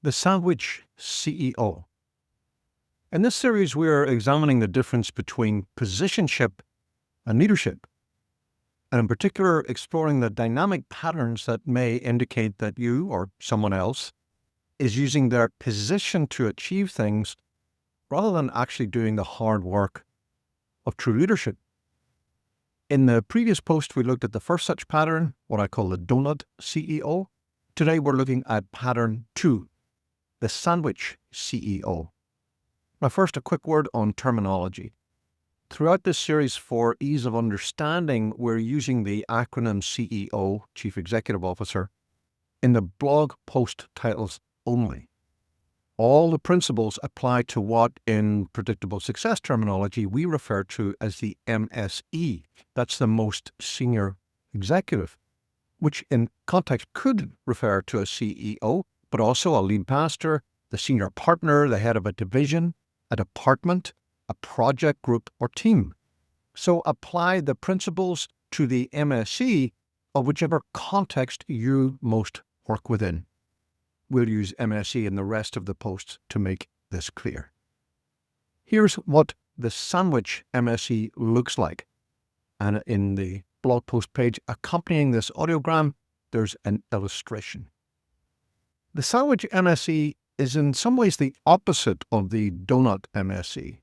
The Sandwich CEO. In this series, we are examining the difference between positionship and leadership, and in particular, exploring the dynamic patterns that may indicate that you or someone else is using their position to achieve things rather than actually doing the hard work of true leadership. In the previous post, we looked at the first such pattern, what I call the Doughnut CEO. Today, we're looking at pattern 2, the Sandwich CEO. Now, first, a quick word on terminology. Throughout this series, for ease of understanding, we're using the acronym CEO, Chief Executive Officer, in the blog post titles only. All the principles apply to what, in predictable success terminology, we refer to as the MSE. That's the most senior executive, which in context could refer to a CEO, but also a lead pastor, the senior partner, the head of a division, a department, a project group, or team. So apply the principles to the MSE of whichever context you most work within. We'll use MSE in the rest of the posts to make this clear. Here's what the Sandwich MSE looks like. And in the blog post page accompanying this audiogram, there's an illustration. The Sandwich MSE is in some ways the opposite of the Doughnut MSE.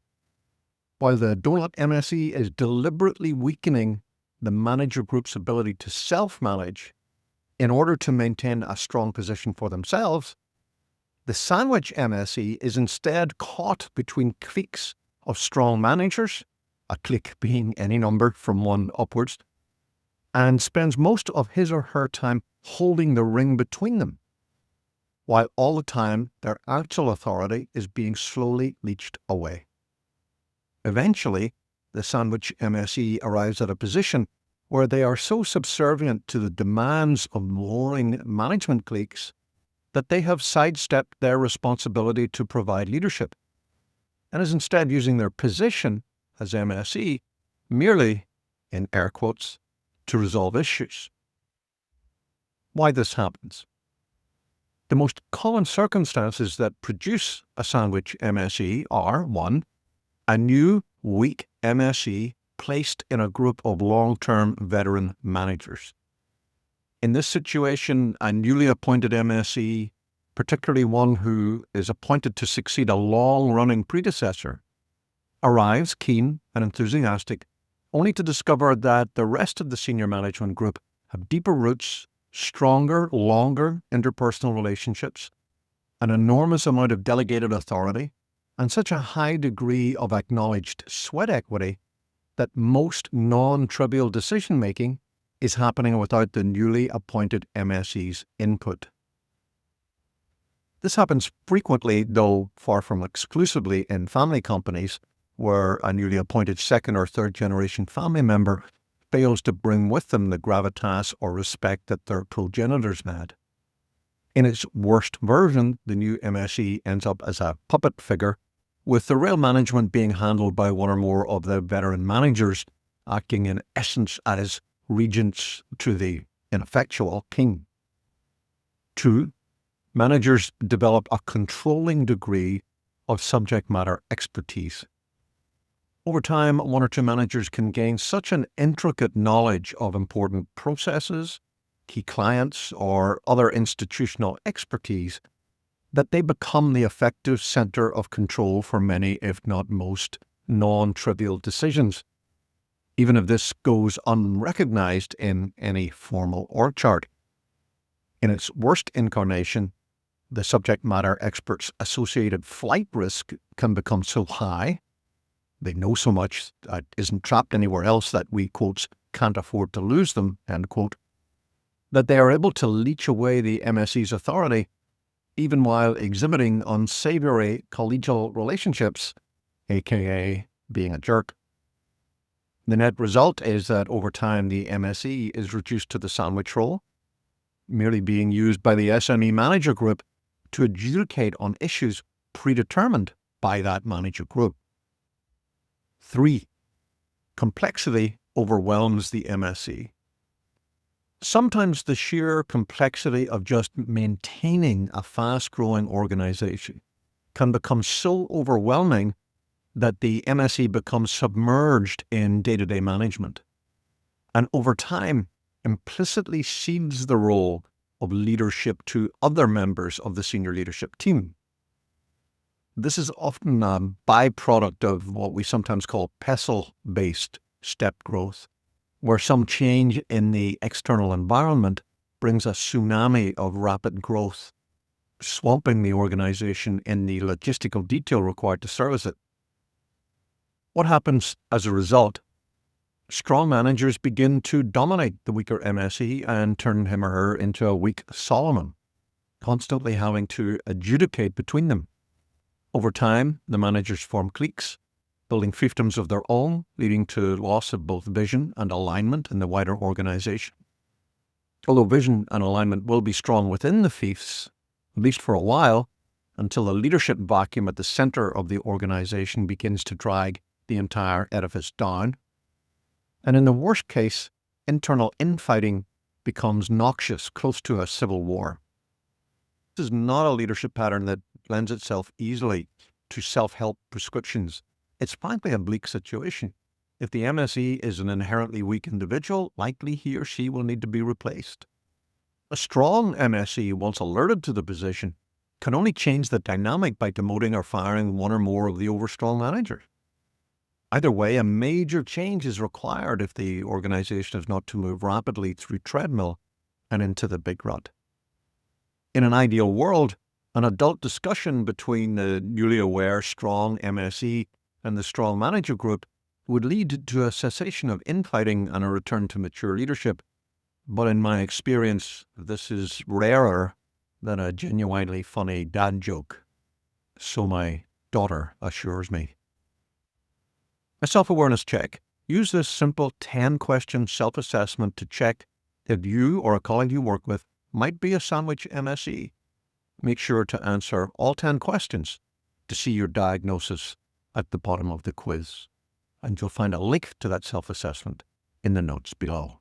While the Doughnut MSE is deliberately weakening the manager group's ability to self-manage in order to maintain a strong position for themselves, the Sandwich MSE is instead caught between cliques of strong managers, a clique being any number from 1 upwards, and spends most of his or her time holding the ring between them, while all the time their actual authority is being slowly leached away. Eventually, the Sandwich MSE arrives at a position where they are so subservient to the demands of warring management cliques that they have sidestepped their responsibility to provide leadership, and is instead using their position as MSE merely, in air quotes, to resolve issues. Why this happens? The most common circumstances that produce a Sandwich MSE are 1. A new, weak MSE placed in a group of long-term veteran managers. In this situation, a newly appointed MSE, particularly one who is appointed to succeed a long-running predecessor, arrives keen and enthusiastic, only to discover that the rest of the senior management group have deeper roots, stronger, longer interpersonal relationships, an enormous amount of delegated authority, and such a high degree of acknowledged sweat equity that most non-trivial decision-making is happening without the newly appointed MSE's input. This happens frequently, though far from exclusively, in family companies where a newly appointed second or third generation family member fails to bring with them the gravitas or respect that their progenitors had. In its worst version, the new MSE ends up as a puppet figure, with the real management being handled by one or more of the veteran managers, acting in essence as regents to the ineffectual king. 2. Managers develop a controlling degree of subject matter expertise. Over time, 1 or 2 managers can gain such an intricate knowledge of important processes, key clients, or other institutional expertise that they become the effective center of control for many, if not most, non-trivial decisions, even if this goes unrecognized in any formal org chart. In its worst incarnation, the subject matter expert's associated flight risk can become so high, they know so much that isn't trapped anywhere else that we, quotes, can't afford to lose them, end quote, that they are able to leech away the MSE's authority even while exhibiting unsavory collegial relationships, aka being a jerk. The net result is that over time the MSE is reduced to the sandwich role, merely being used by the SME manager group to adjudicate on issues predetermined by that manager group. 3. Complexity overwhelms the MSE. Sometimes the sheer complexity of just maintaining a fast-growing organization can become so overwhelming that the MSE becomes submerged in day-to-day management, and over time implicitly cedes the role of leadership to other members of the senior leadership team. This is often a byproduct of what we sometimes call pestle-based step growth, where some change in the external environment brings a tsunami of rapid growth, swamping the organization in the logistical detail required to service it. What happens as a result? Strong managers begin to dominate the weaker MSE and turn him or her into a weak Solomon, constantly having to adjudicate between them. Over time, the managers form cliques, building fiefdoms of their own, leading to loss of both vision and alignment in the wider organization. Although vision and alignment will be strong within the fiefs, at least for a while, until the leadership vacuum at the center of the organization begins to drag the entire edifice down. And in the worst case, internal infighting becomes noxious, close to a civil war. This is not a leadership pattern that lends itself easily to self-help prescriptions. It's frankly a bleak situation. If the MSE is an inherently weak individual, likely he or she will need to be replaced. A strong MSE, once alerted to the position, can only change the dynamic by demoting or firing one or more of the overstrong managers. Either way, a major change is required if the organization is not to move rapidly through treadmill and into the big rut. In an ideal world, an adult discussion between the newly aware strong MSE and the strong manager group would lead to a cessation of infighting and a return to mature leadership. But in my experience, this is rarer than a genuinely funny dad joke. So my daughter assures me. A self-awareness check. Use this simple 10-question self-assessment to check if you or a colleague you work with might be a sandwich MSE. Make sure to answer all 10 questions to see your diagnosis at the bottom of the quiz. And you'll find a link to that self-assessment in the notes below.